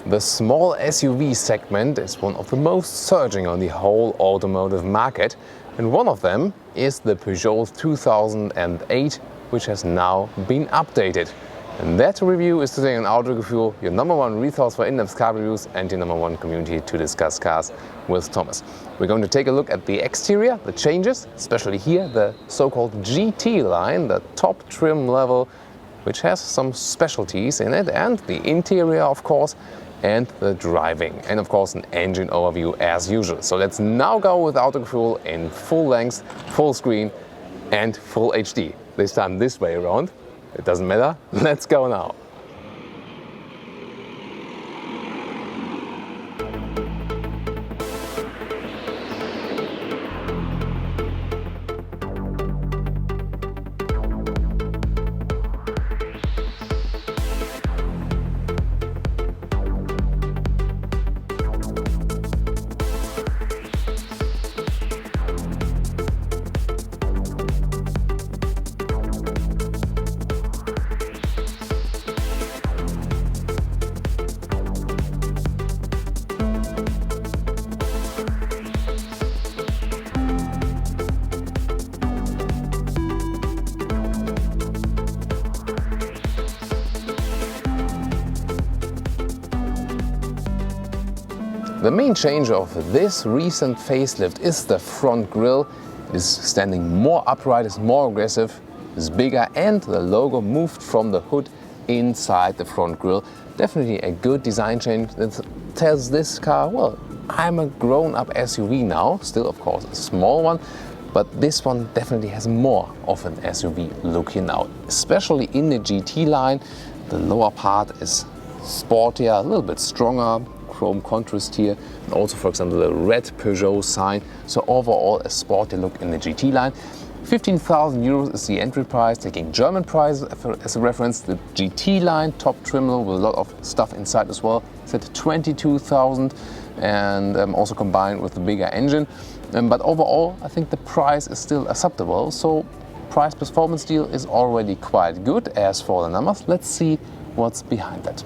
The small SUV segment is one of the most surging on the whole automotive market, and one of them is the Peugeot 2008, which has now been updated. And that review is today on Autogefühl, your #1 resource for in-depth car reviews and your #1 community to discuss cars with Thomas. We're going to take a look at the exterior, the changes, especially here, the so-called GT line, the top trim level, which has some specialties in it, and the interior, of course, and the driving, and of course an engine overview as usual. So let's now go with Autogefühl in full length, full screen and full HD. This time this way around. It doesn't matter. Let's go now. The main change of this recent facelift is the front grille. It is standing more upright, is more aggressive, is bigger, and the logo moved from the hood inside the front grille. Definitely a good design change that tells this car, well, I'm a grown-up SUV now, still of course a small one, but this one definitely has more of an SUV look here now, especially in the GT line. The lower part is sportier, a little bit stronger, chrome contrast here, and also, for example, the red Peugeot sign. So overall, a sporty look in the GT line. 15,000 euros is the entry price, taking German price as a reference. The GT line, top trim level with a lot of stuff inside as well, it's at 22,000, and also combined with the bigger engine. But overall, I think the price is still acceptable. So price performance deal is already quite good. As for the numbers, let's see what's behind that.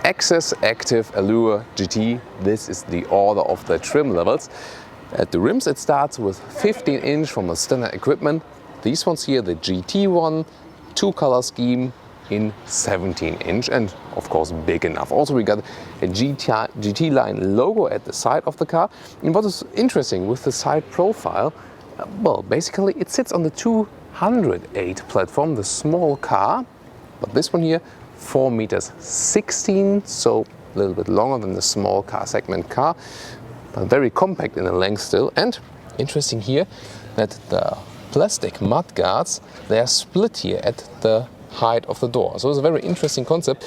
Access Active Allure GT, this is the order of the trim levels. At the rims it starts with 15-inch from the standard equipment. These ones here, the GT one, two color scheme in 17-inch, and of course big enough. Also we got a GT line logo at the side of the car. And what is interesting with the side profile, well, basically it sits on the 208 platform, the small car, but this one here 4.16 meters, so a little bit longer than the small car segment car, but very compact in the length still. And interesting here that the plastic mud guards, they are split here at the height of the door. So it's a very interesting concept,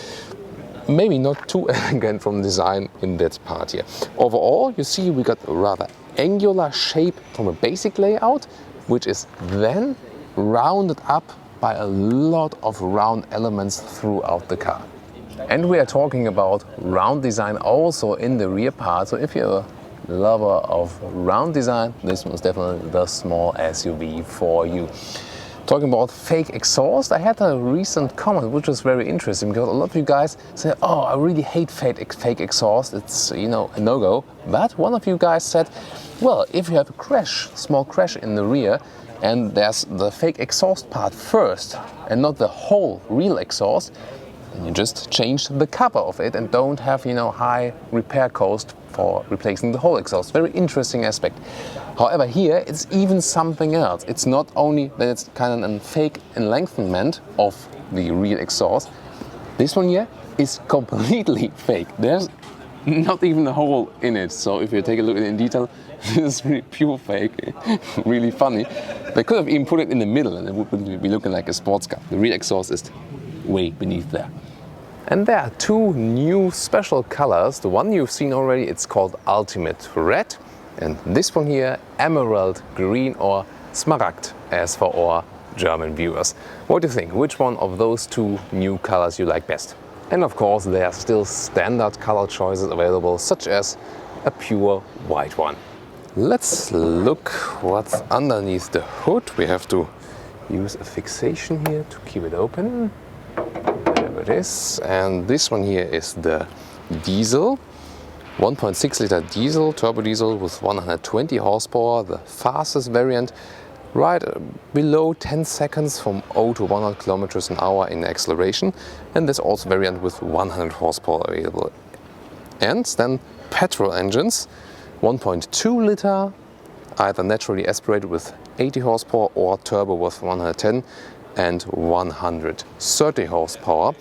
maybe not too elegant from design in that part here. Overall, you see we got a rather angular shape from a basic layout, which is then rounded up by a lot of round elements throughout the car. And we are talking about round design also in the rear part. So if you're a lover of round design, this was definitely the small SUV for you. Talking about fake exhaust, I had a recent comment which was very interesting, because a lot of you guys say, oh, I really hate fake exhaust, it's, you know, a no-go. But one of you guys said, well, if you have a crash, small crash in the rear, and there's the fake exhaust part first and not the whole real exhaust, then you just change the cover of it and don't have, you know, high repair cost for replacing the whole exhaust. Very interesting aspect. However, here it's even something else. It's not only that it's kind of a fake enlengthenment of the real exhaust. This one here is completely fake. There's not even a hole in it. So if you take a look at it in detail, this is really pure fake, really funny. They could have even put it in the middle and it would be looking like a sports car. The rear exhaust is way beneath there. And there are two new special colors. The one you've seen already, it's called Ultimate Red. And this one here, Emerald Green, or Smaragd, as for our German viewers. What do you think? Which one of those two new colors you like best? And of course, there are still standard color choices available, such as a pure white one. Let's look what's underneath the hood. We have to use a fixation here to keep it open. There it is. And this one here is the diesel, 1.6 liter diesel, turbo diesel with 120 horsepower, the fastest variant, right below 10 seconds from 0 to 100 kilometers an hour in acceleration, and there's also variant with 100 horsepower available. And then petrol engines, 1.2 liter, either naturally aspirated with 80 horsepower or turbo with 110 and 130 horsepower.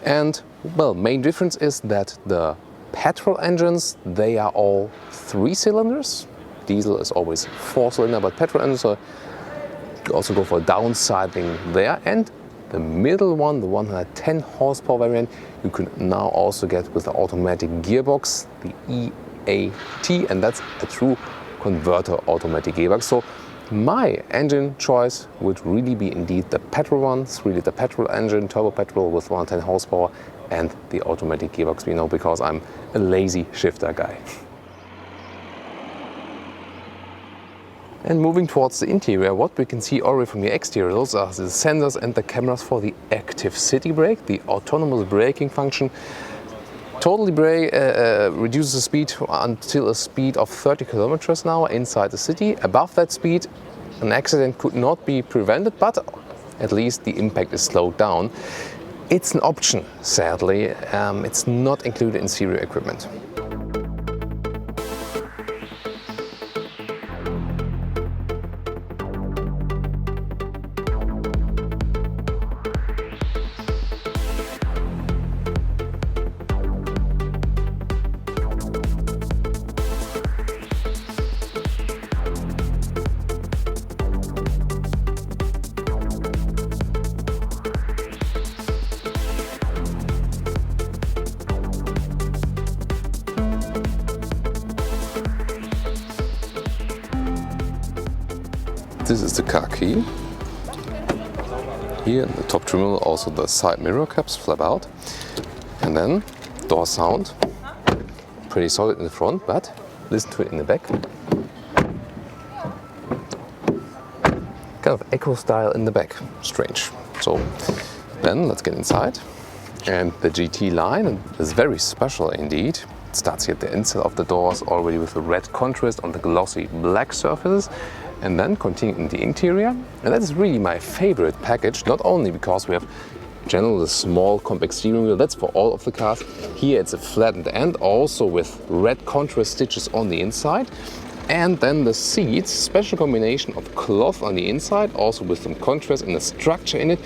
And well, main difference is that the petrol engines, they are all 3 cylinders. Diesel is always 4-cylinder, but petrol engines are also go for downsizing there. And the middle one, the 110 horsepower variant, you can now also get with the automatic gearbox, the EAT, and that's a true converter automatic gearbox. So my engine choice would really be indeed the petrol one, 3-liter petrol engine, turbo petrol with 110 horsepower, and the automatic gearbox, you know, because I'm a lazy shifter guy. And moving towards the interior, what we can see already from the exterior, those are the sensors and the cameras for the active city brake, the autonomous braking function. Totally reduces the speed until a speed of 30 kilometers an hour inside the city. Above that speed, an accident could not be prevented, but at least the impact is slowed down. It's an option, sadly. It's not included in serial equipment. This is the car key. Here in the top terminal also the side mirror caps flap out. And then door sound, pretty solid in the front, but listen to it in the back. Kind of echo style in the back, strange. So then let's get inside. And the GT line is very special indeed. It starts here at the inside of the doors already with the red contrast on the glossy black surfaces. And then continue in the interior, and that is really my favorite package, not only because we have generally the small compact steering wheel, that's for all of the cars. Here it's a flattened end, also with red contrast stitches on the inside. And then the seats, special combination of cloth on the inside, also with some contrast in the structure in it,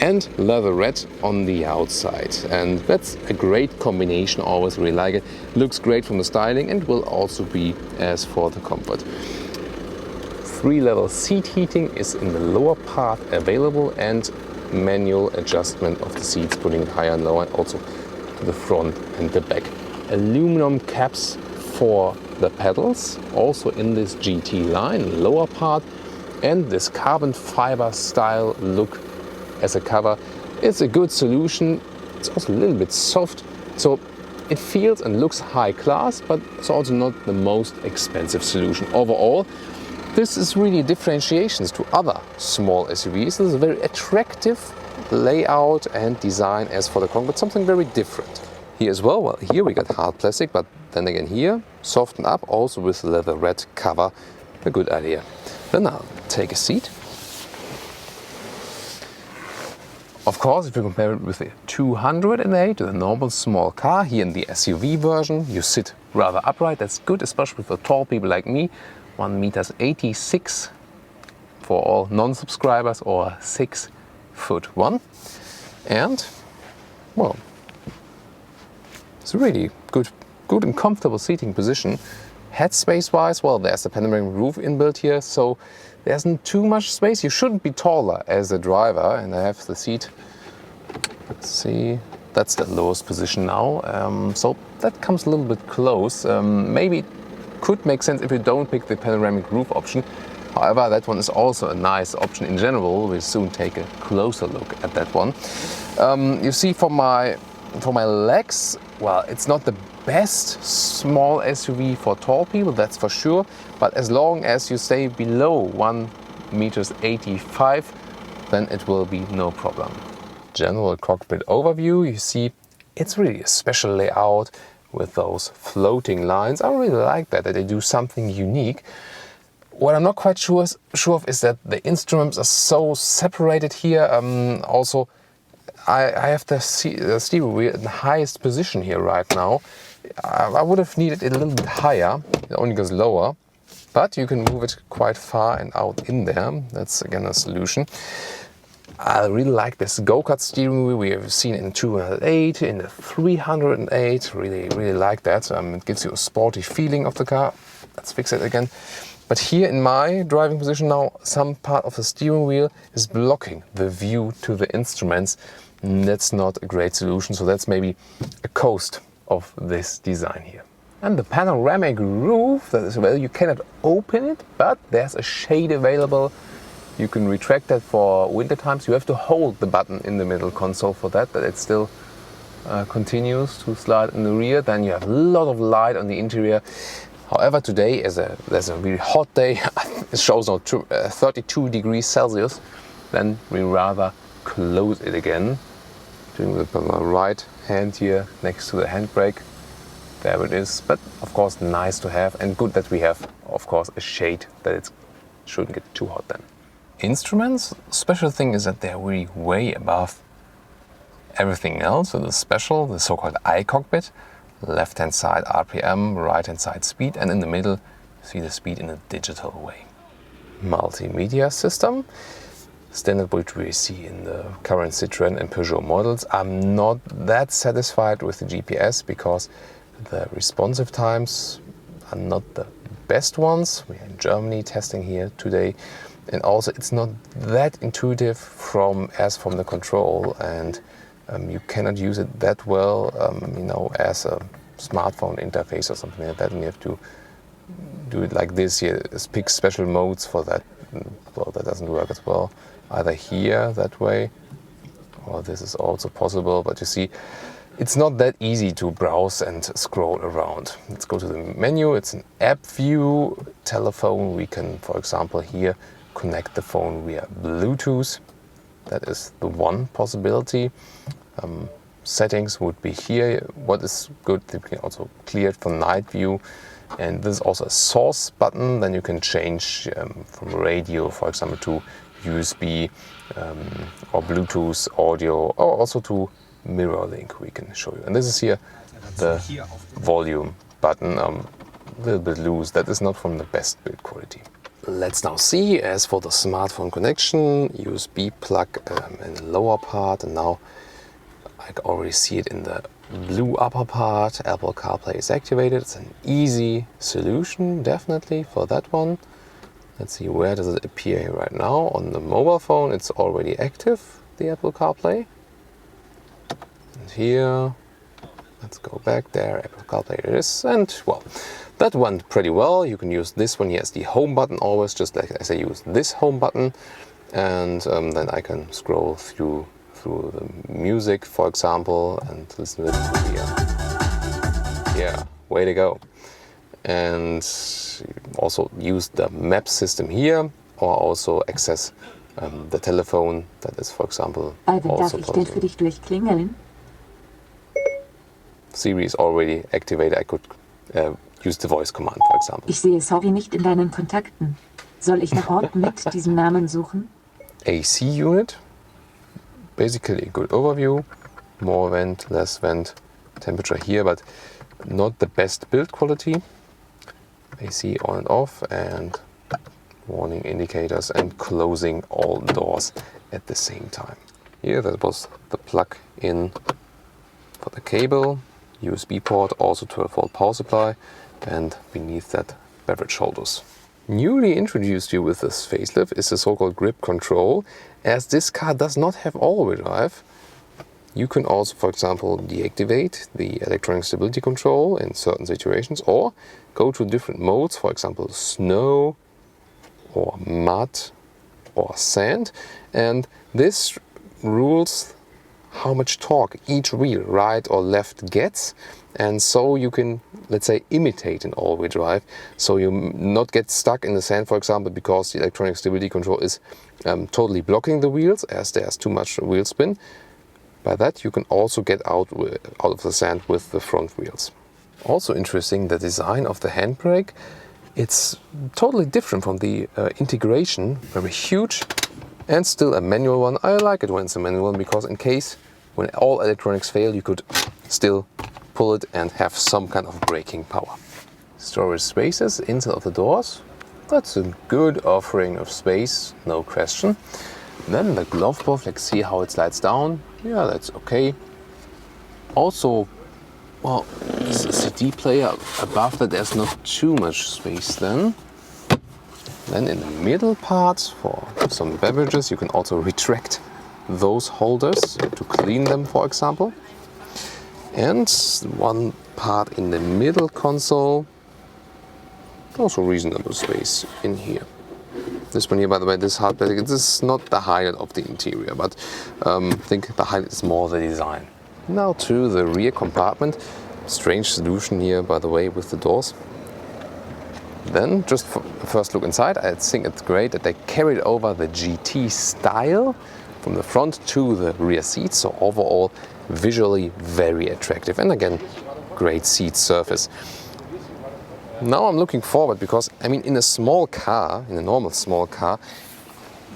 and leather red on the outside. And that's a great combination, always really like it. Looks great from the styling and will also be as for the comfort. 3-level seat heating is in the lower part available, and manual adjustment of the seats, putting it higher and lower, and also to the front and the back. Aluminum caps for the pedals, also in this GT line, lower part, and this carbon fiber style look as a cover. It's a good solution. It's also a little bit soft, so it feels and looks high class, but it's also not the most expensive solution. Overall, this is really differentiations to other small SUVs. This is a very attractive layout and design as for the Compact, something very different. Here as well, here we got hard plastic, but then again here, softened up also with leather red cover, a good idea. Then I'll take a seat. Of course, if you compare it with the 208, the normal small car, here in the SUV version, you sit rather upright. That's good, especially for tall people like me. 1.86 m for all non-subscribers, or 6'1". And well, it's a really good and comfortable seating position. Headspace wise, well, there's the panoramic roof inbuilt here, so there isn't too much space. You shouldn't be taller as a driver, and I have the seat, let's see, that's the lowest position now, so that comes a little bit close. Maybe it could make sense if you don't pick the panoramic roof option. However, that one is also a nice option in general. We'll soon take a closer look at that one. You see, for my legs, well, it's not the best small SUV for tall people, that's for sure. But as long as you stay below 1.85 m, then it will be no problem. General cockpit overview, you see it's really a special layout. with those floating lines. I really like that they do something unique. What I'm not quite sure of is that the instruments are so separated here. Also, I have the steering wheel in the highest position here right now. I would have needed it a little bit higher. It only goes lower, but you can move it quite far and out in there. That's again a solution. I really like this go-kart steering wheel we have seen in 208, in the 308. Really like that. It gives you a sporty feeling of the car. Let's fix it again. But here in my driving position now, some part of the steering wheel is blocking the view to the instruments. That's not a great solution, so that's maybe a cost of this design here. And the panoramic roof, that is, well, you cannot open it, but there's a shade available. You can retract that for winter times. You have to hold the button in the middle console for that, but it still continues to slide in the rear. Then you have a lot of light on the interior. However, today there's a really hot day. It shows now 32 degrees Celsius. Then we rather close it again. Doing it with my right hand here next to the handbrake. There it is. But of course, nice to have, and good that we have, of course, a shade that it shouldn't get too hot then. Instruments, special thing is that they're really way above everything else. So the so-called iCockpit. Left hand side RPM, right hand side speed, and in the middle you see the speed in a digital way. Multimedia system, standard which we see in the current Citroën and Peugeot models. I'm not that satisfied with the GPS because the responsive times are not the best ones. We are in Germany testing here today, and also it's not that intuitive from the control, and you cannot use it that well, as a smartphone interface or something like that, and you have to do it like this here, pick special modes for that. Well, that doesn't work as well, either here, that way, or this is also possible, but you see, it's not that easy to browse and scroll around. Let's go to the menu. It's an app view, telephone. We can, for example, here connect the phone via Bluetooth. That is the one possibility. Settings would be here. What is good, you can also clear it for night view. And this is also a source button. Then you can change from radio, for example, to USB or Bluetooth audio, or also to mirror link we can show you. And this is here the volume button, a little bit loose. That is not from the best build quality. Let's now see, as for the smartphone connection, USB plug in the lower part, and now I can already see it in the blue upper part. Apple CarPlay is activated. It's an easy solution, definitely, for that one. Let's see, where does it appear here right now? On the mobile phone, it's already active, the Apple CarPlay. And here, let's go back there, Apple CarPlay it is, and well, that went pretty well. You can use this one here as the home button always, just like as I use this home button, and then I can scroll through the music, for example, and listen to it. Yeah, way to go. And also use the map system here, or also access the telephone. That is, for example, also possible. Siri is already activated. I could use the voice command, for example. Ich sehe Sorry nicht in deinen Kontakten. Soll ich nach Orten mit diesem Namen suchen? AC unit. Basically a good overview. More vent, less vent, temperature here, but not the best build quality. AC on and off, and warning indicators, and closing all doors at the same time. Here, that was the plug in for the cable, USB port, also 12-volt power supply, and beneath that beverage holders. Newly introduced here with this facelift is the so-called grip control. As this car does not have all-wheel drive, you can also, for example, deactivate the electronic stability control in certain situations, or go to different modes, for example, snow or mud or sand, and this rules how much torque each wheel, right or left, gets, and so you can, let's say, imitate an all-wheel drive, so you not get stuck in the sand, for example, because the electronic stability control is totally blocking the wheels as there's too much wheel spin. By that you can also get out of the sand with the front wheels. Also interesting, the design of the handbrake. It's totally different from the integration, very huge and still a manual one. I like it when it's a manual one because in case when all electronics fail, you could still pull it and have some kind of braking power. Storage spaces inside of the doors. That's a good offering of space, no question. Then the glove box, let's see how it slides down. Yeah, that's okay. Also, well, CD player above that, there's not too much space then. Then in the middle part for some beverages, you can also retract those holders to clean them, for example. And one part in the middle console, also reasonable space in here. This one here, by the way, this hard plastic, this is not the highlight of the interior, but I think the highlight is more the design. Now to the rear compartment. Strange solution here, by the way, with the doors. Then, just for a first look inside, I think it's great that they carried over the GT style from the front to the rear seats. So overall, visually very attractive. And again, great seat surface. Now I'm looking forward because, I mean, in a small car, in a normal small car,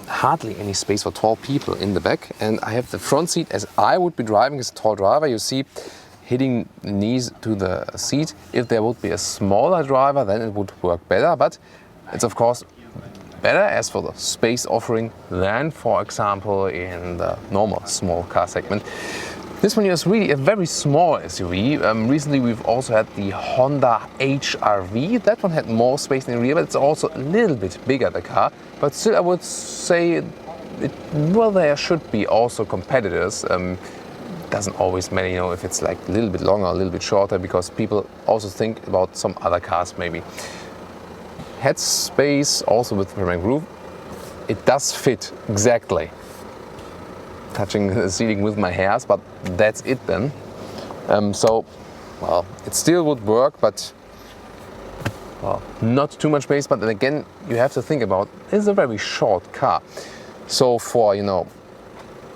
hardly any space for tall people in the back. And I have the front seat as I would be driving as a tall driver. You see, hitting the knees to the seat. If there would be a smaller driver, then it would work better. But it's of course better as for the space offering than, for example, in the normal small car segment. This one is really a very small SUV. Recently we've also had the Honda HR-V. That one had more space in the rear, but it's also a little bit bigger, the car. But still I would say, well, there should be also competitors. Doesn't always matter, you know, if it's like a little bit longer, a little bit shorter, because people also think about some other cars maybe. Head space also with panoramic roof. It does fit exactly. Touching the ceiling with my hairs, but that's it then. So, well, it still would work, but well, not too much space. But then again, you have to think about, it's a very short car. So for, you know,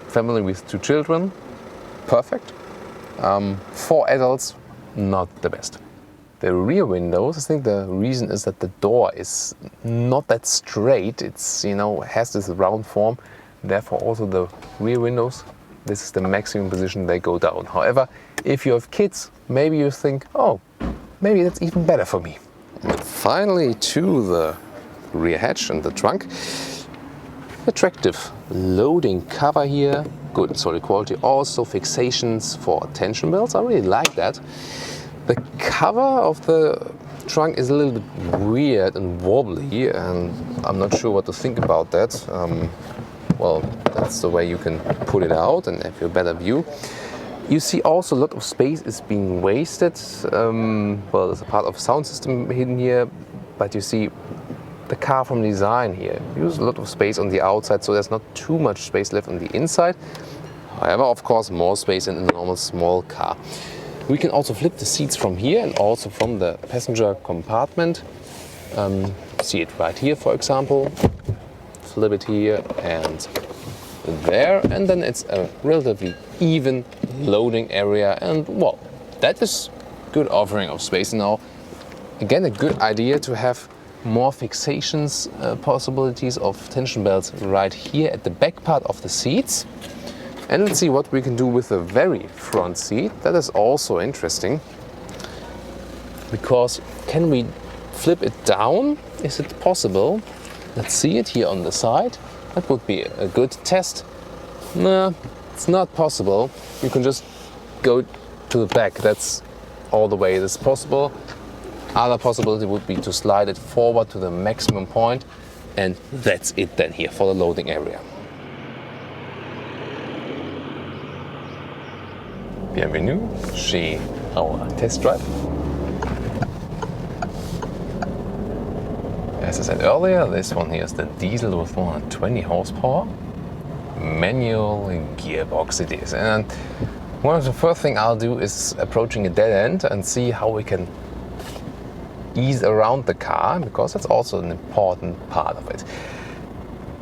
family with 2 children, perfect. 4 adults, not the best. The rear windows, I think the reason is that the door is not that straight. It's, you know, has this round form. Therefore also the rear windows, this is the maximum position they go down. However, if you have kids, maybe you think, oh, maybe that's even better for me. And finally to the rear hatch and the trunk. Attractive loading cover here, good and solid quality. Also fixations for tension belts, I really like that. The cover of the trunk is a little bit weird and wobbly, and I'm not sure what to think about that. Well, that's the way you can pull it out and have a better view. You see also a lot of space is being wasted. Well, there's a part of sound system hidden here, but you see the car from design here. Use a lot of space on the outside, so there's not too much space left on the inside. However, of course, more space in a normal small car. We can also flip the seats from here and also from the passenger compartment. See it right here, for example. Flip it here and there, and then it's a relatively even loading area, and well, that is good offering of space. Now again, a good idea to have more fixations, possibilities of tension belts right here at the back part of the seats. And let's see what we can do with the very front seat. That is also interesting, because can we flip it down? Is it possible? Let's see it here on the side. That would be a good test. No, it's not possible. You can just go to the back. That's all the way it is possible. Other possibility would be to slide it forward to the maximum point, and that's it then here for the loading area. Bienvenue chez our test drive. As I said earlier, this one here is the diesel with 120 horsepower. Manual gearbox it is. And one of the first thing I'll do is approaching a dead end and see how we can ease around the car, because that's also an important part of it.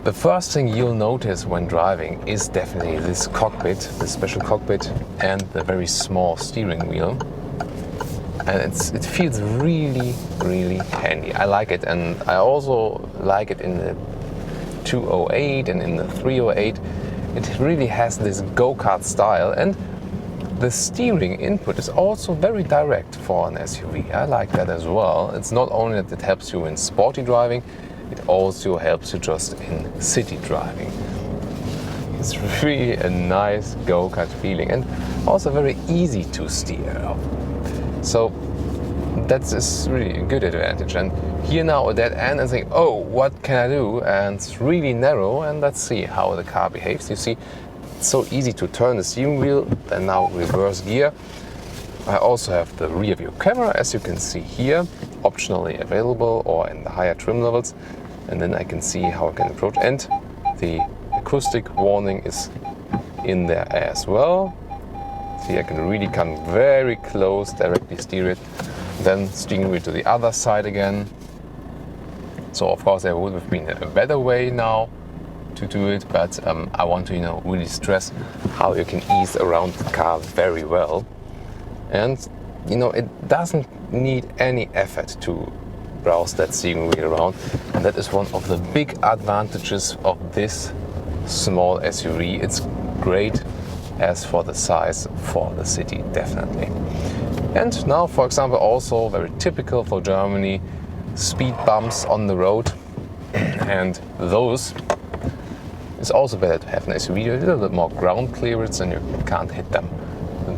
The first thing you'll notice when driving is definitely this cockpit, this special cockpit, and the very small steering wheel. and it feels really, really handy. I like it, and I also like it in the 208 and in the 308. It really has this go-kart style, and the steering input is also very direct for an SUV. I like that as well. It's not only that it helps you in sporty driving, it also helps you just in city driving. It's really a nice go-kart feeling, and also very easy to steer. So that is really a good advantage. And here now at that end, I'm saying, oh, what can I do? And it's really narrow, and let's see how the car behaves. You see, it's so easy to turn the steering wheel, then now reverse gear. I also have the rear view camera, as you can see here, optionally available or in the higher trim levels. And then I can see how I can approach. And the acoustic warning is in there as well. See, I can really come very close, directly steer it, then steering wheel to the other side again. So of course there would have been a better way now to do it, but I want to really stress how you can ease around the car very well. And it doesn't need any effort to browse that steering wheel around, and that is one of the big advantages of this small SUV. It's great as for the size for the city, definitely. And now, for example, also very typical for Germany, speed bumps on the road, and those is also better to have an SUV. A little bit more ground clearance and you can't hit them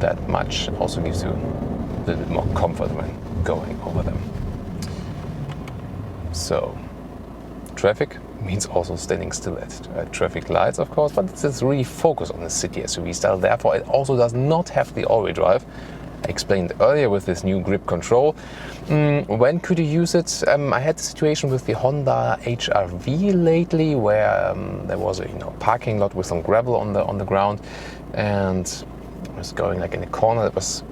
that much. Also gives you a little bit more comfort when going over them. So traffic means also standing still at traffic lights, of course, but it's really focused on the city SUV style. Therefore, it also does not have the all-wheel drive. I explained earlier with this new grip control. When could you use it? I had the situation with the Honda HR-V lately, where there was a parking lot with some gravel on the ground, and I was going like in a corner that was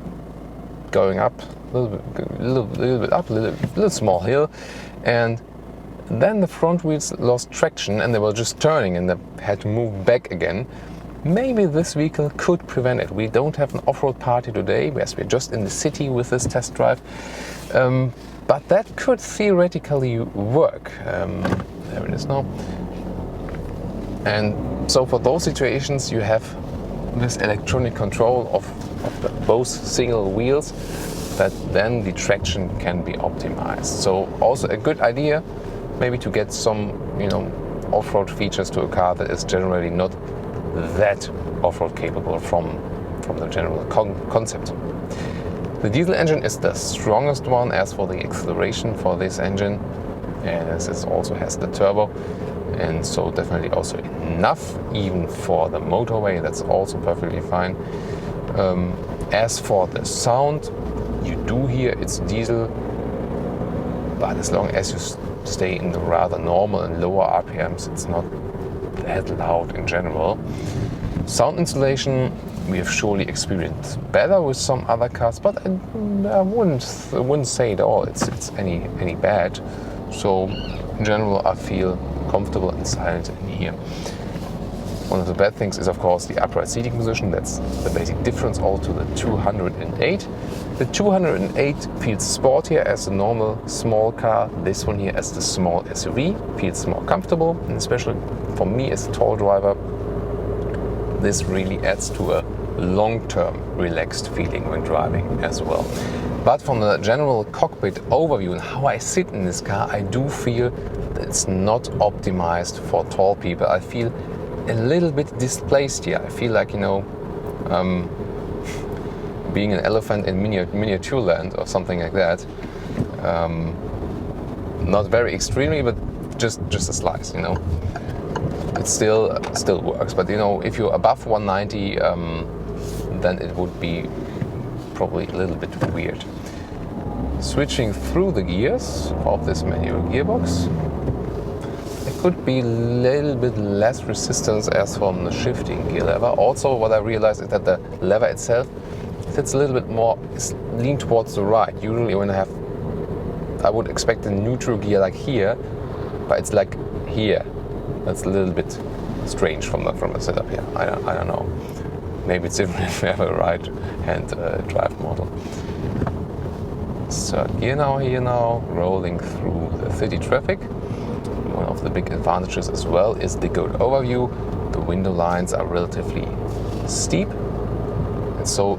going up a little bit up, a little small hill, and then the front wheels lost traction and they were just turning and they had to move back again. Maybe this vehicle could prevent it. We don't have an off-road party today, as we're just in the city with this test drive, but that could theoretically work. There it is now. And so for those situations you have this electronic control of both single wheels, that then the traction can be optimized. So also a good idea maybe to get some off-road features to a car that is generally not that off-road capable from the general concept. The diesel engine is the strongest one. As for the acceleration for this engine, and this also has the turbo, and so definitely also enough even for the motorway. That's also perfectly fine. As for the sound, you do hear it's diesel, but as long as you stay in the rather normal and lower RPMs, it's not that loud in general. Sound insulation we have surely experienced better with some other cars, but I wouldn't say at all it's any bad. So in general I feel comfortable and silent in here. One of the bad things is of course the upright seating position. That's the basic difference all to the 208. The 208 feels sportier as a normal small car. This one here as the small SUV feels more comfortable, and especially for me as a tall driver, this really adds to a long-term relaxed feeling when driving as well. But from the general cockpit overview and how I sit in this car, I do feel that it's not optimized for tall people. I feel a little bit displaced here. I feel like being an elephant in miniature land or something like that. Not very extremely, but just a slice, It still works, but if you're above 190, then it would be probably a little bit weird. Switching through the gears of this manual gearbox, there could be a little bit less resistance as from the shifting gear lever. Also, what I realized is that the lever itself sits a little bit more, is leaned towards the right. Usually when I would expect a neutral gear like here, but it's like here. That's a little bit strange from the setup here. I don't know. Maybe it's different if you have a right-hand drive model. third gear now, rolling through the city traffic. One of the big advantages as well is the good overview. The window lines are relatively steep, and so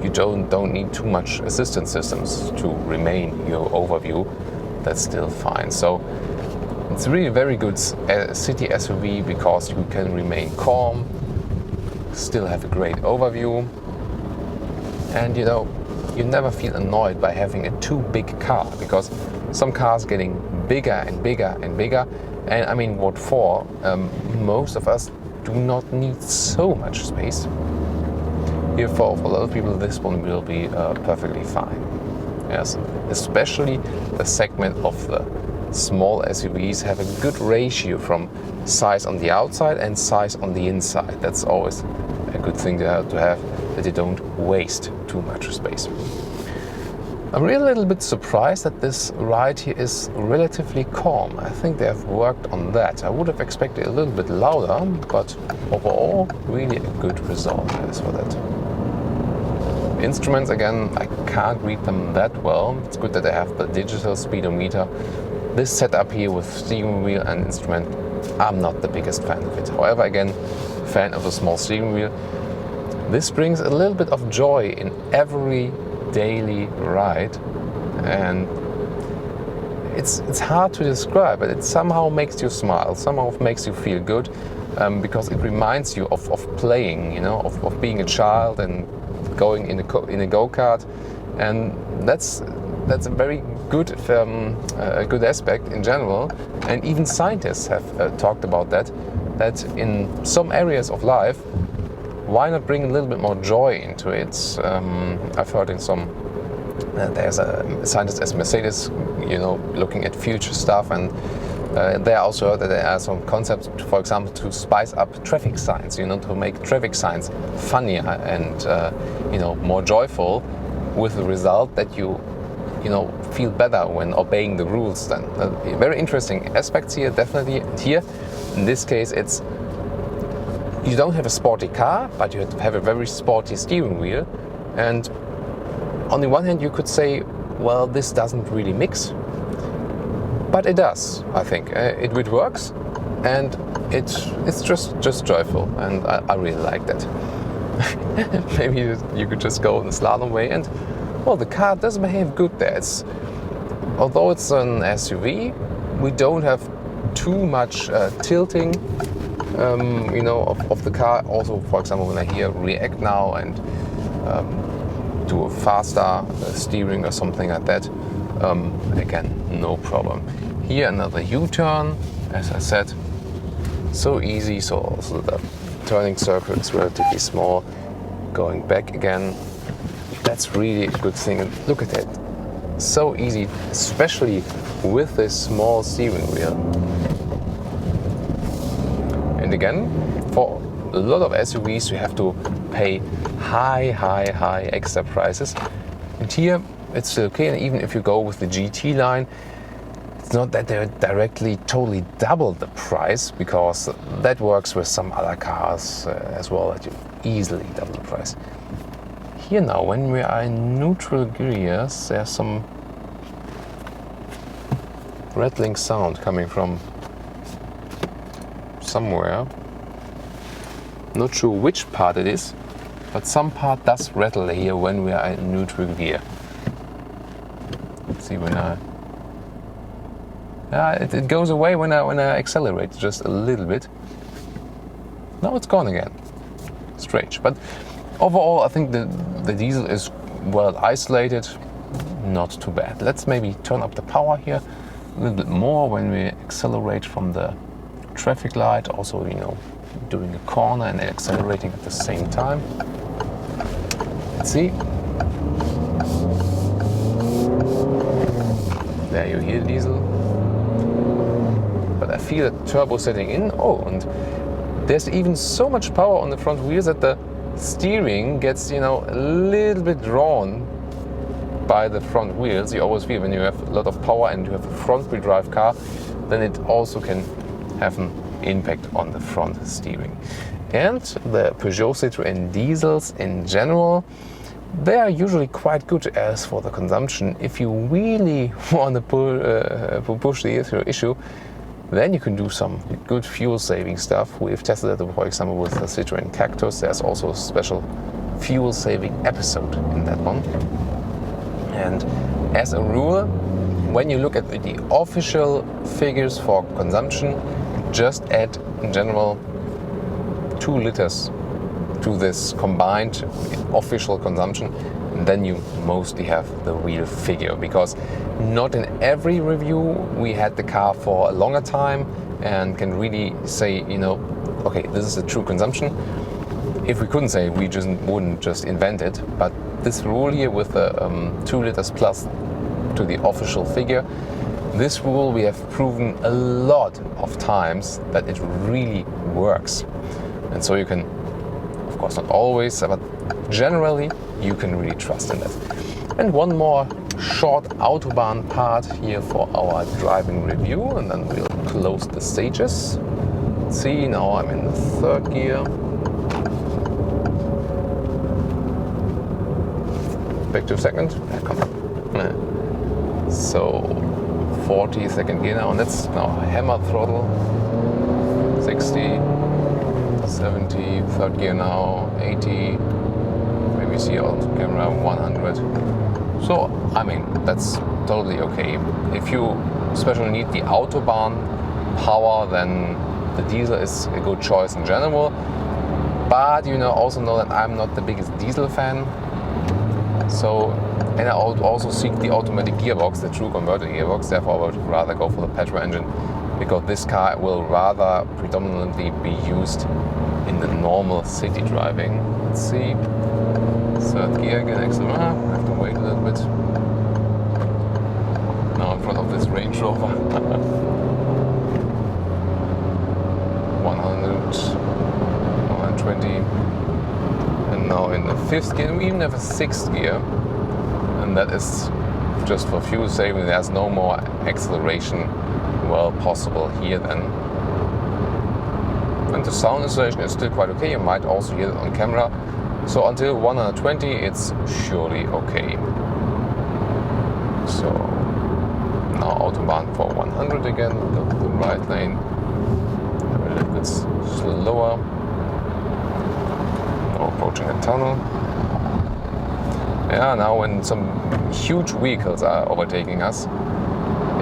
you don't need too much assistance systems to remain your overview. That's still fine. So it's really very good city SUV because you can remain calm, still have a great overview, and you never feel annoyed by having a too big car, because some cars getting bigger and bigger and bigger, and I mean, what for? Most of us do not need so much space. Here, for a lot of people, this one will be perfectly fine. Yes, especially the segment of the small SUVs have a good ratio from size on the outside and size on the inside. That's always a good thing to have, that you don't waste too much space. I'm really a little bit surprised that this ride here is relatively calm. I think they have worked on that. I would have expected a little bit louder, but overall, really a good result as for that. Instruments, again, I can't read them that well. It's good that they have the digital speedometer. This setup here with steering wheel and instrument, I'm not the biggest fan of it. However, again, fan of a small steering wheel. This brings a little bit of joy in every daily ride, and it's hard to describe, but it somehow makes you smile, somehow makes you feel good, because it reminds you of playing, of being a child and going in a go-kart, and that's a very good good aspect in general. And even scientists have talked about that in some areas of life, why not bring a little bit more joy into it? I've heard in some there's a scientist at Mercedes, looking at future stuff, and they also heard that there are some concepts, for example, to spice up traffic signs, to make traffic signs funnier and more joyful, with the result that you feel better when obeying the rules. Then very interesting aspects here, definitely. And here, in this case, it's you don't have a sporty car, but you have a very sporty steering wheel. And on the one hand, you could say, well, this doesn't really mix. But it does, I think. It works, and it's just joyful, and I really like that. Maybe you could just go in the slalom way, and well, the car does behave good there. Although it's an SUV, we don't have too much tilting, of the car. Also, for example, when I hear react now and do a faster steering or something like that, again, no problem. Here another U-turn, as I said, so easy. So also the turning circle is relatively small. Going back again, that's really a good thing. And look at that, so easy, especially with this small steering wheel. And again, for a lot of SUVs, you have to pay high extra prices. And here, it's still okay. And even if you go with the GT line, it's not that they're directly totally double the price, because that works with some other cars as well, that you easily double the price. Here now, when we are in neutral gears, there's some rattling sound coming from somewhere. Not sure which part it is, but some part does rattle here when we are in neutral gear. Let's see when it goes away when I accelerate just a little bit. Now it's gone again. Strange, but overall I think the diesel is well isolated, not too bad. Let's maybe turn up the power here a little bit more when we accelerate from the traffic light, also doing a corner and accelerating at the same time. Let's see. There you hear the diesel. But I feel the turbo setting in. Oh, and there's even so much power on the front wheels that the steering gets, a little bit drawn by the front wheels. You always feel when you have a lot of power and you have a front-wheel drive car, then it also can have an impact on the front steering. And the Peugeot Citroën diesels in general, they are usually quite good. As for the consumption, if you really want to push the issue, then you can do some good fuel saving stuff. We've tested it, for example, with the Citroën Cactus. There's also a special fuel saving episode in that one. And as a rule, when you look at the official figures for consumption, just add in general 2 liters to this combined official consumption, and then you mostly have the real figure, because not in every review we had the car for a longer time and can really say, you know, okay, this is the true consumption. If we couldn't say, we just wouldn't just invent it. But this rule here with the 2 liters plus to the official figure, this rule we have proven a lot of times that it really works. And so you can, of course not always, but generally you can really trust in it. And one more short Autobahn part here for our driving review, and then we'll close the stages. See, now I'm in the 3rd gear. Back to 2nd. Come on. So 42nd gear now, and that's now hammer throttle. 60, 70, 3rd gear now, 80. Maybe see on camera 100. So I mean, that's totally okay. If you especially need the Autobahn power, then the diesel is a good choice in general. But you also know that I'm not the biggest diesel fan. So, and I also seek the automatic gearbox, the true converter gearbox. Therefore, I would rather go for the petrol engine, because this car will rather predominantly be used in the normal city driving. Let's see. 3rd gear again, excellent. I have to wait a little bit. Now in front of this Range Rover. 100, 120. And now in the 5th gear, we even have a 6th gear. And that is just for fuel saving. There's no more acceleration, well, possible here then. And the sound installation is still quite okay. You might also hear it on camera. So until 120, it's surely okay. So now Autobahn for 100 again, go to the right lane. A little bit slower. Now approaching a tunnel. Yeah, now when some huge vehicles are overtaking us,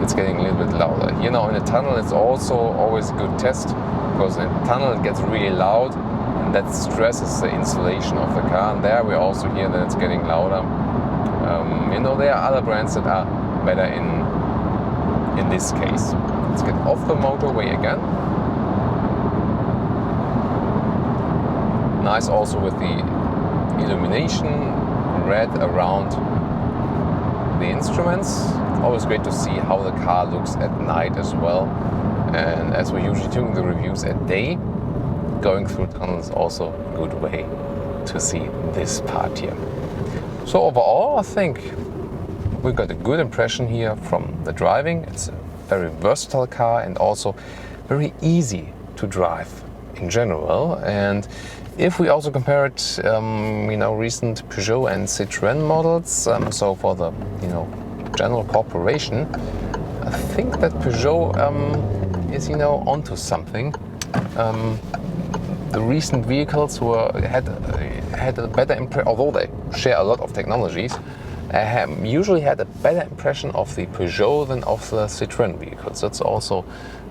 it's getting a little bit louder. Here now in a tunnel, it's also always a good test, because in a tunnel it gets really loud. That stresses the insulation of the car, and there we also hear that it's getting louder. There are other brands that are better in this case. Let's get off the motorway again. Nice also with the illumination red around the instruments. It's always great to see how the car looks at night as well. And as we're usually doing the reviews at day, going through tunnels is also a good way to see this part here. So overall, I think we got a good impression here from the driving. It's a very versatile car and also very easy to drive in general. And if we also compare it, recent Peugeot and Citroën models, so for the general corporation, I think that Peugeot is onto something. The recent vehicles had a better impression, although they share a lot of technologies, usually had a better impression of the Peugeot than of the Citroën vehicles. That's also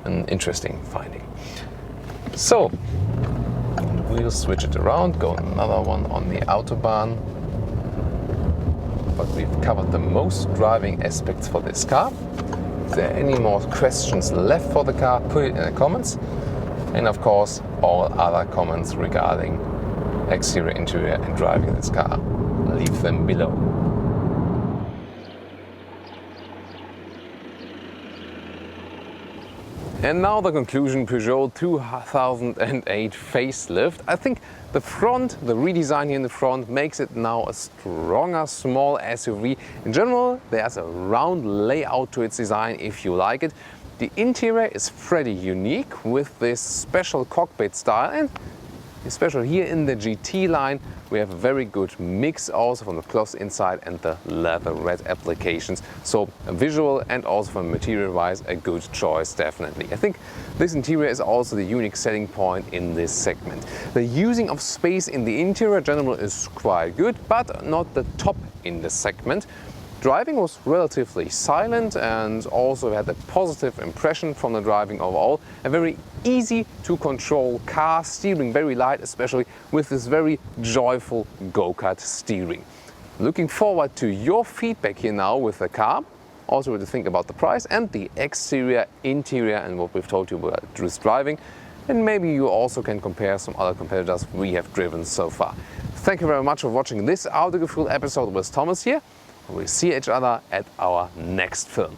an interesting finding. So we'll switch it around, go another one on the Autobahn. But we've covered the most driving aspects for this car. If there are any more questions left for the car, put it in the comments. And of course, all other comments regarding exterior, interior and driving this car, leave them below. And now the conclusion, Peugeot 2008 facelift. I think the redesign here in the front makes it now a stronger small SUV. In general, there's a round layout to its design if you like it. The interior is pretty unique with this special cockpit style, and especially here in the GT line we have a very good mix also from the cloth inside and the leather red applications. So visual and also from material wise a good choice definitely. I think this interior is also the unique selling point in this segment. The using of space in the interior generally is quite good, but not the top in the segment. Driving was relatively silent and also had a positive impression from the driving overall. A very easy to control car, steering very light, especially with this very joyful go-kart steering. Looking forward to your feedback here now with the car. Also what to think about the price and the exterior, interior and what we've told you about this driving. And maybe you also can compare some other competitors we have driven so far. Thank you very much for watching this Autogefühl episode with Thomas here. We'll see each other at our next film.